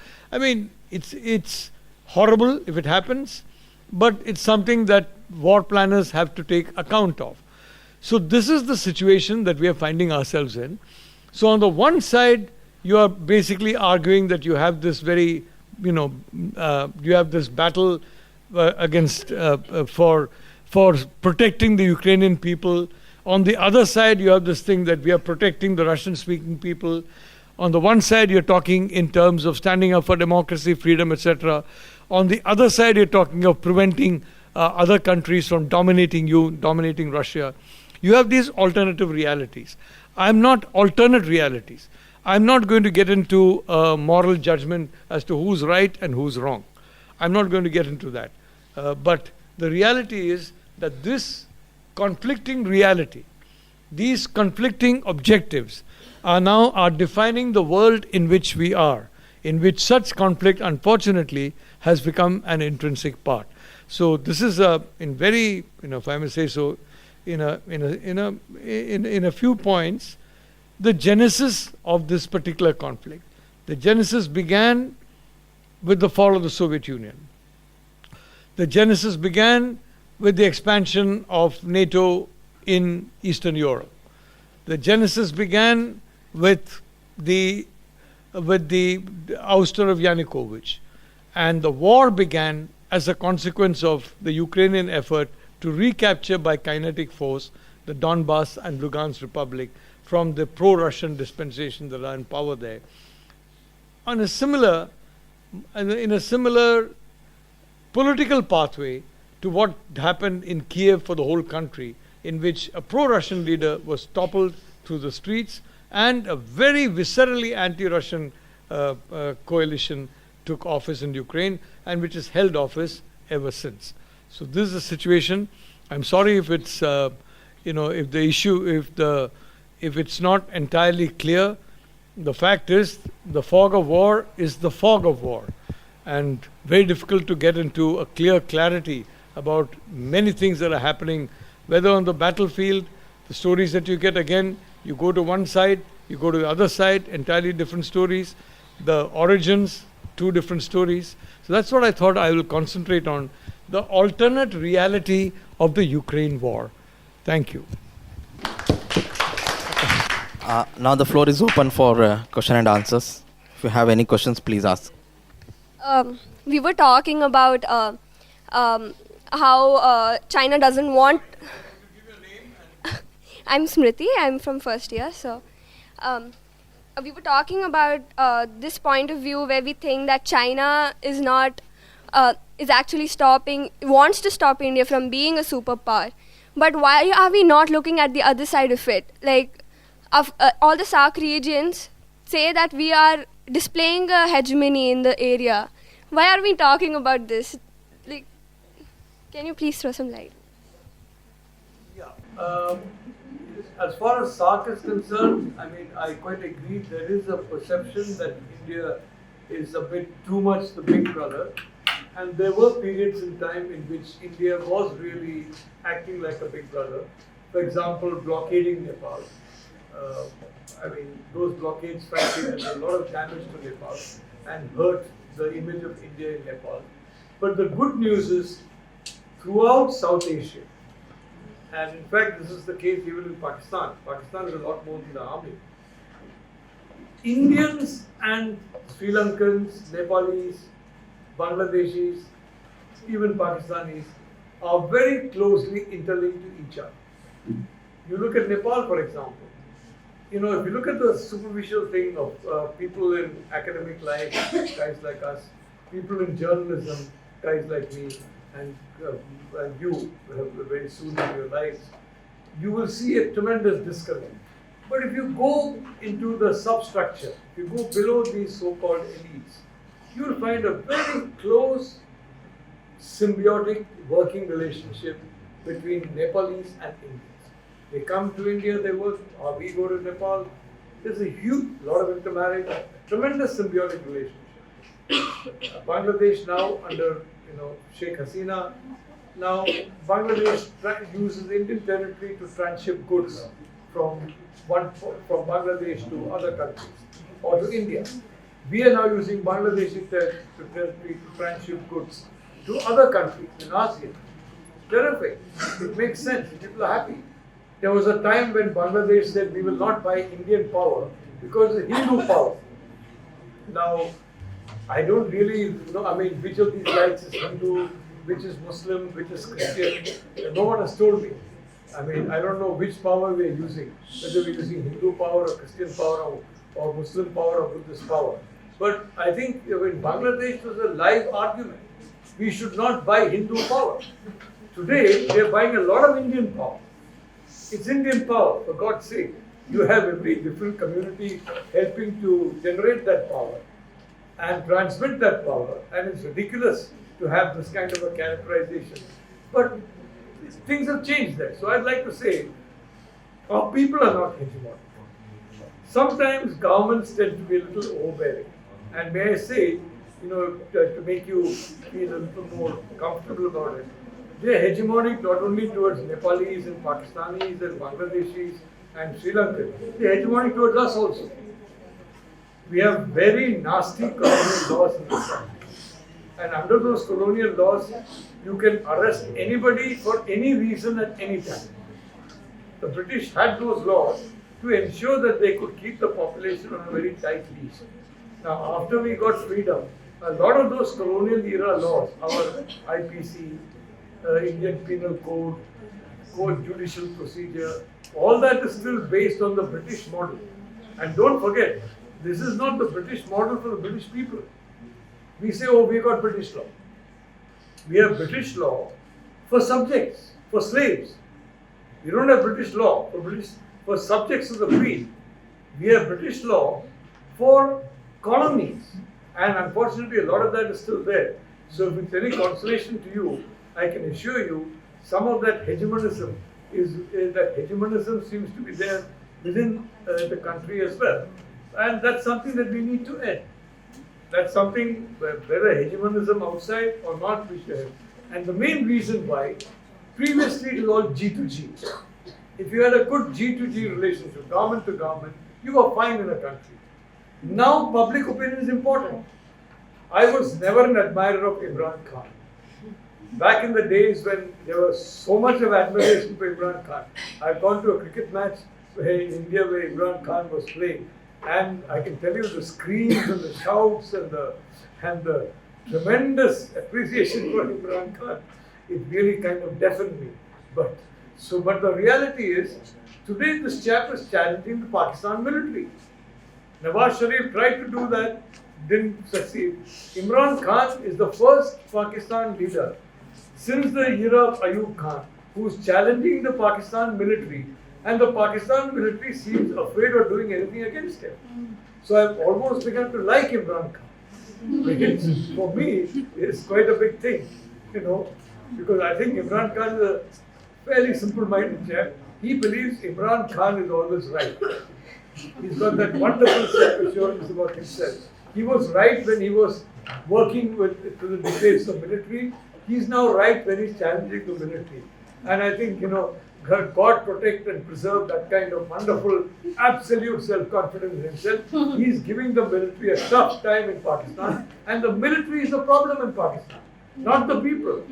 it's horrible if it happens, but it's something that war planners have to take account of. So this is the situation that we are finding ourselves in. So on the one side, you are basically arguing that you have this very, you have this battle against for for protecting the Ukrainian people. On the other side, you have this thing that we are protecting the Russian-speaking people. On the one side, you're talking in terms of standing up for democracy, freedom, etc. On the other side, you're talking of preventing other countries from dominating you, dominating Russia. You have these alternative realities. I'm not alternate realities. I'm not going to get into a moral judgment as to who's right and who's wrong. I'm not going to get into that. But the reality is that this conflicting reality, these conflicting objectives are defining the world in which we are, in which such conflict, unfortunately, has become an intrinsic part. So this is in very, if I may say so, in a few points, the genesis of this particular conflict. The genesis began with the fall of the Soviet Union. The genesis began with the expansion of NATO in Eastern Europe. The genesis began with the ouster of Yanukovych. And the war began as a consequence of the Ukrainian effort to recapture by kinetic force the Donbass and Lugansk Republic from the pro-Russian dispensation that are in power there. In a similar political pathway to what happened in Kiev for the whole country, in which a pro-Russian leader was toppled through the streets and a very viscerally anti-Russian coalition took office in Ukraine, and which has held office ever since. So this is the situation. I'm sorry if it's if the issue, if it's not entirely clear. The fact is, the fog of war is the fog of war, and very difficult to get into a clear clarity about many things that are happening, whether on the battlefield, the stories that you get, again, you go to one side, you go to the other side, entirely different stories. The origins, two different stories. So that's what I thought I will concentrate on, the alternate reality of the Ukraine war. Thank you. Now the floor is open for question and answers. If you have any questions, please ask. We were talking about how China doesn't want... I'm Smriti, I'm from first year. So we were talking about this point of view where we think that China is not, is actually wants to stop India from being a superpower. But why are we not looking at the other side of it? Like, all the SAARC regions say that we are displaying a hegemony in the area. Why are we talking about this? Like, can you please throw some light? Yeah. As far as SAARC is concerned, I mean, I quite agree. There is a perception that India is a bit too much the big brother. And there were periods in time in which India was really acting like a big brother. For example, blockading Nepal. I mean, those blockades, frankly, did a lot of damage to Nepal and hurt the image of India in Nepal. But the good news is, throughout South Asia, and in fact, this is the case even in Pakistan. Pakistan is a lot more than the army. Indians and Sri Lankans, Nepalese, Bangladeshis, even Pakistanis are very closely interlinked to each other. You look at Nepal, for example. If you look at the superficial thing of people in academic life, guys like us, people in journalism, guys like me, and you very soon in your lives, you will see a tremendous disconnect. But if you go into the substructure, if you go below these so-called elites, you will find a very close, symbiotic working relationship between Nepalese and Indians. They come to India, they work, or we go to Nepal. There's a lot of intermarriage, tremendous symbiotic relationship. Bangladesh now under Sheikh Hasina, now Bangladesh uses Indian territory to transship goods from Bangladesh to other countries or to India. We are now using Bangladeshi territory to transship goods to other countries in ASEAN. Terrific. It makes sense. People are happy. There was a time when Bangladesh said we will not buy Indian power because of Hindu power. Now, I don't really know, I mean, which of these guys is Hindu, which is Muslim, which is Christian. No one has told me. I mean, I don't know which power we are using, whether we're using Hindu power or Christian power or Muslim power or Buddhist power. But I think in Bangladesh was a live argument. We should not buy Hindu power. Today, we are buying a lot of Indian power. It's Indian power, for God's sake. You have every different community helping to generate that power and transmit that power, and it's ridiculous to have this kind of a characterization. But things have changed there. So I'd like to say, our people are not hegemonic. Sometimes governments tend to be a little overbearing. And may I say, to make you feel a little more comfortable about it, they're hegemonic not only towards Nepalis and Pakistanis and Bangladeshis and Sri Lankans, they're hegemonic towards us also. We have very nasty colonial laws in this country. And under those colonial laws, you can arrest anybody for any reason at any time. The British had those laws to ensure that they could keep the population on a very tight leash. Now, after we got freedom, a lot of those colonial era laws, our IPC, Indian Penal Code, Code Judicial Procedure, all that is still based on the British model. And don't forget, this is not the British model for the British people. We say, oh, we got British law. We have British law for subjects, for slaves. We don't have British law for subjects of the Queen. We have British law for colonies. And unfortunately, a lot of that is still there. So if it's any consolation to you, I can assure you, some of that hegemonism seems to be there within the country as well. And that's something that we need to end. That's something, whether hegemonism outside or not, we should have. And the main reason why, previously it was all G to G. If you had a good G to G relationship, government to government, you were fine in a country. Now public opinion is important. I was never an admirer of Imran Khan. Back in the days when there was so much of admiration for Imran Khan, I've gone to a cricket match in India where Imran Khan was playing. And I can tell you the screams and the shouts and the tremendous appreciation for Imran Khan, it really kind of deafened me. But the reality is, today this chap is challenging the Pakistan military. Nawaz Sharif tried to do that, didn't succeed. Imran Khan is the first Pakistan leader since the era of Ayub Khan who's challenging the Pakistan military. And the Pakistan military seems afraid of doing anything against him. So I've almost begun to like Imran Khan. Because for me, it's quite a big thing, because I think Imran Khan is a fairly simple-minded chap. He believes Imran Khan is always right. He's got that wonderful self-assurance about himself. He was right when he was working to the dictates of military. He's now right when he's challenging the military. And I think, God protect and preserve that kind of wonderful, absolute self-confidence in himself. He's giving the military a tough time in Pakistan, and the military is the problem in Pakistan, not the people.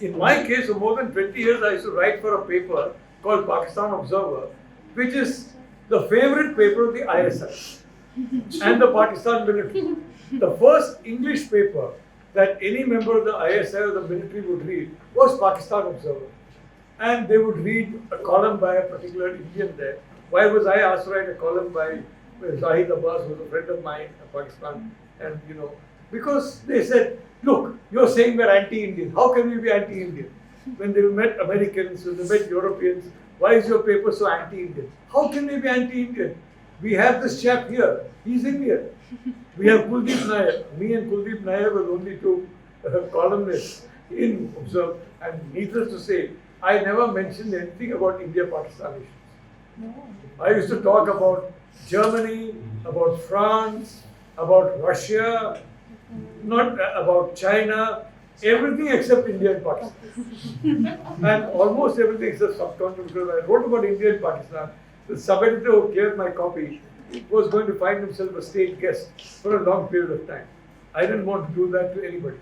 In my case, for more than 20 years, I used to write for a paper called Pakistan Observer, which is the favorite paper of the ISI and the Pakistan military. The first English paper that any member of the ISI or the military would read was Pakistan Observer. And they would read a column by a particular Indian there. Why was I asked to write a column by Zahid Abbas, who was a friend of mine in Pakistan? And because they said, look, you're saying we're anti-Indian. How can we be anti-Indian? When they met Americans, when they met Europeans, why is your paper so anti-Indian? How can we be anti-Indian? We have this chap here. He's Indian. We have Kuldeep Nair. Me and Kuldeep Nair were only two columnists in Observe. And needless to say, I never mentioned anything about India-Pakistan issues. I used to talk about Germany, about France, about Russia, not about China, everything except India and Pakistan. And almost everything except subcontinent, because I wrote about India and Pakistan. The sub-editor who gave my copy was going to find himself a state guest for a long period of time. I didn't want to do that to anybody.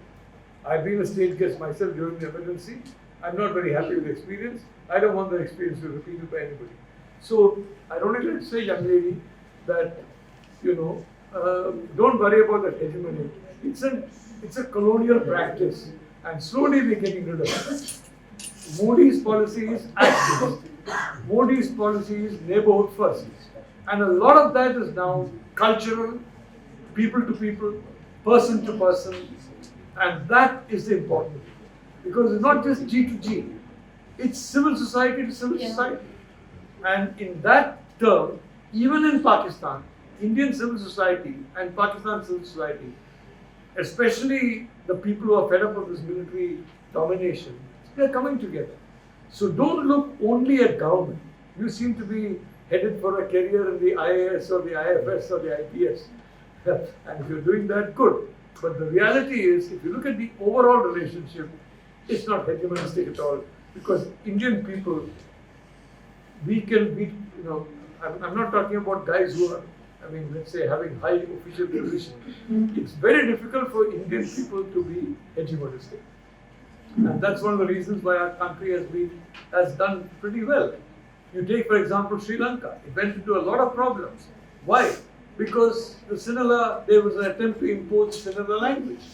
I've been a state guest myself during the emergency. I'm not very happy with the experience. I don't want the experience to be repeated by anybody. So I'd only like to say, young lady, that, don't worry about that hegemony. It's a colonial practice. And slowly we're getting rid of it. Modi's policy is activist. Modi's policy is neighborhood first. And a lot of that is now cultural, people to people, person to person. And that is the important thing. Because it's not just G to G, it's civil society to civil society. And in that term, even in Pakistan, Indian civil society and Pakistan civil society, especially the people who are fed up of this military domination, they're coming together. So don't look only at government. You seem to be headed for a career in the IAS or the IFS or the IPS. And if you're doing that, good. But the reality is, if you look at the overall relationship, it's not hegemonistic at all. Because Indian people, we can be, I'm not talking about guys who are, let's say, having high official position. It's very difficult for Indian people to be hegemonistic. And that's one of the reasons why our country has done pretty well. You take, for example, Sri Lanka. It went into a lot of problems. Why? Because there was an attempt to impose Sinhala language.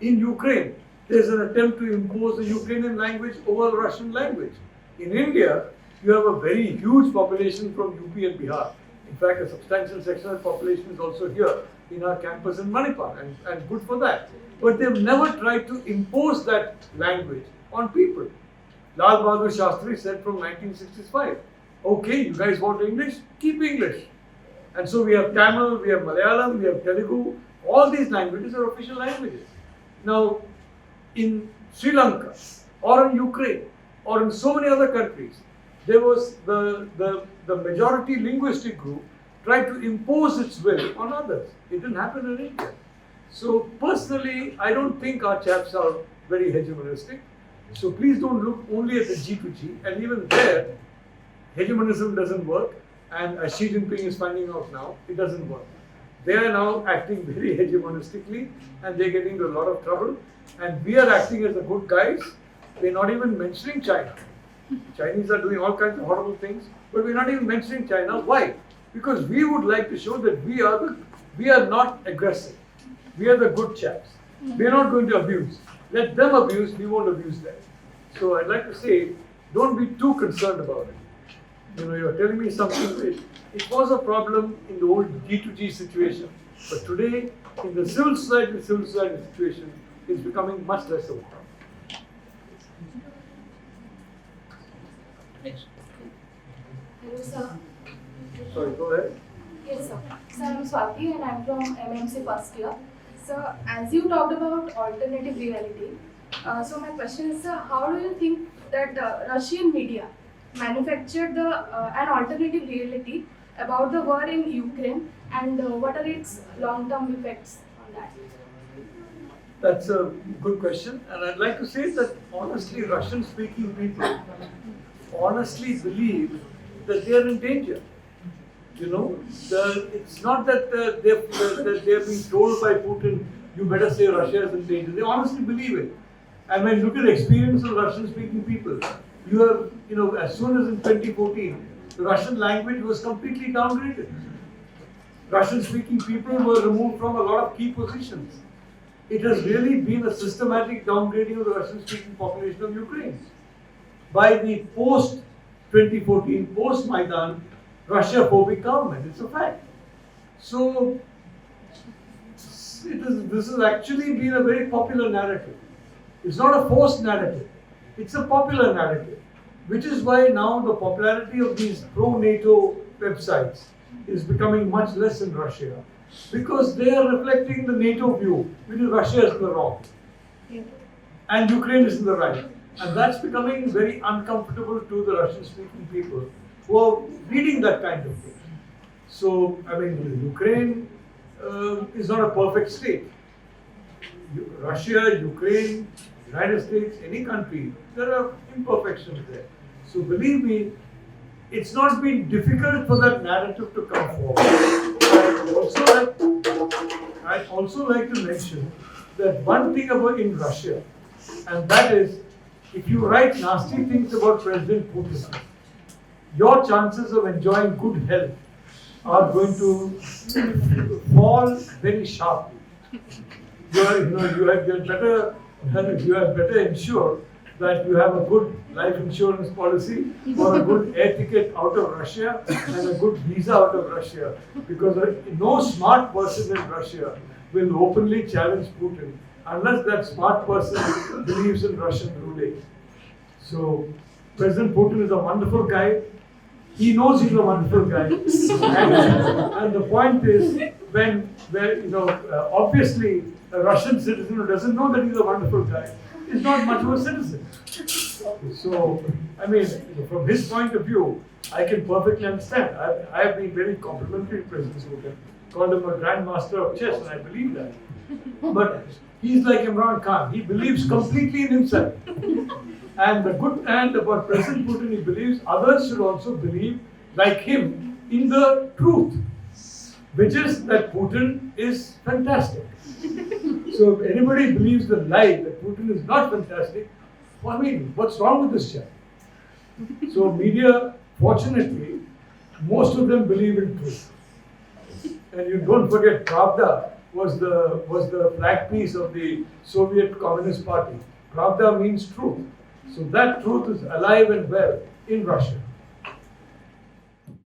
In Ukraine, there's an attempt to impose the Ukrainian language over Russian language. In India, you have a very huge population from UP and Bihar. In fact, a substantial section of the population is also here in our campus in Manipal, and good for that. But they've never tried to impose that language on people. Lal Bahadur Shastri said from 1965, okay, you guys want English? Keep English. And so we have Tamil, we have Malayalam, we have Telugu. All these languages are official languages. Now, in Sri Lanka, or in Ukraine, or in so many other countries, there was the majority linguistic group tried to impose its will on others. It didn't happen in India. So personally, I don't think our chaps are very hegemonistic. So please don't look only at the G to G. And even there, hegemonism doesn't work. And as Xi Jinping is finding out now, it doesn't work. They are now acting very hegemonistically, and they're getting into a lot of trouble. And we are acting as the good guys. We're not even mentioning China. Chinese are doing all kinds of horrible things, but we're not even mentioning China. Why? Because we would like to show that we are not aggressive. We are the good chaps. We are not going to abuse. Let them abuse, we won't abuse them. So I'd like to say, don't be too concerned about it. You're telling me something. It was a problem in the old G2G situation, but today, in the civil society situation, it's becoming much less of a problem. Hello, sir. Sorry, go ahead. Yes, sir. So I'm Swati and I'm from MMC first year. So as you talked about alternative reality, so my question is, sir, how do you think that Russian media manufactured an alternative reality about the war in Ukraine, and what are its long-term effects on that? That's a good question, and I'd like to say that honestly, Russian-speaking people honestly believe that they are in danger. It's not that they're being told by Putin, you better say Russia is in danger. They honestly believe it. And when you look at the experience of Russian-speaking people, you have, as soon as in 2014, the Russian language was completely downgraded. Russian-speaking people were removed from a lot of key positions. It has really been a systematic downgrading of the Russian-speaking population of Ukraine. By the post-2014, post-Maidan, Russia-phobic government. It's a fact. So, this has actually been a very popular narrative. It's not a forced narrative. It's a popular narrative. Which is why now the popularity of these pro-NATO websites is becoming much less in Russia. Because they are reflecting the NATO view, which is Russia is in the wrong. And Ukraine is in the right. And that's becoming very uncomfortable to the Russian-speaking people who are reading that kind of thing. So, Ukraine is not a perfect state. Russia, Ukraine, United States, any country, there are imperfections there. So believe me, it's not been difficult for that narrative to come forward. I'd also like to mention that one thing about in Russia, and that is, if you write nasty things about President Putin, your chances of enjoying good health are going to fall very sharply. You had better And you had better ensure that you have a good life insurance policy or a good air ticket out of Russia and a good visa out of Russia, because no smart person in Russia will openly challenge Putin unless that smart person believes in Russian ruling. So President Putin is a wonderful guy. He knows he's a wonderful guy. And the point is, obviously a Russian citizen who doesn't know that he's a wonderful guy is not much of a citizen. So, I mean, from his point of view, I can perfectly understand. I have been very complimentary to President Putin, called him a grandmaster of chess, and I believe that. But he's like Imran Khan. He believes completely in himself. And the good thing about President Putin, he believes others should also believe, like him, in the truth, which is that Putin is fantastic. So if anybody believes the lie that Putin is not fantastic, well, I mean, what's wrong with this chap? So media, fortunately, most of them believe in truth. And you don't forget, Pravda was the flag piece of the Soviet Communist Party. Pravda means truth. So that truth is alive and well in Russia.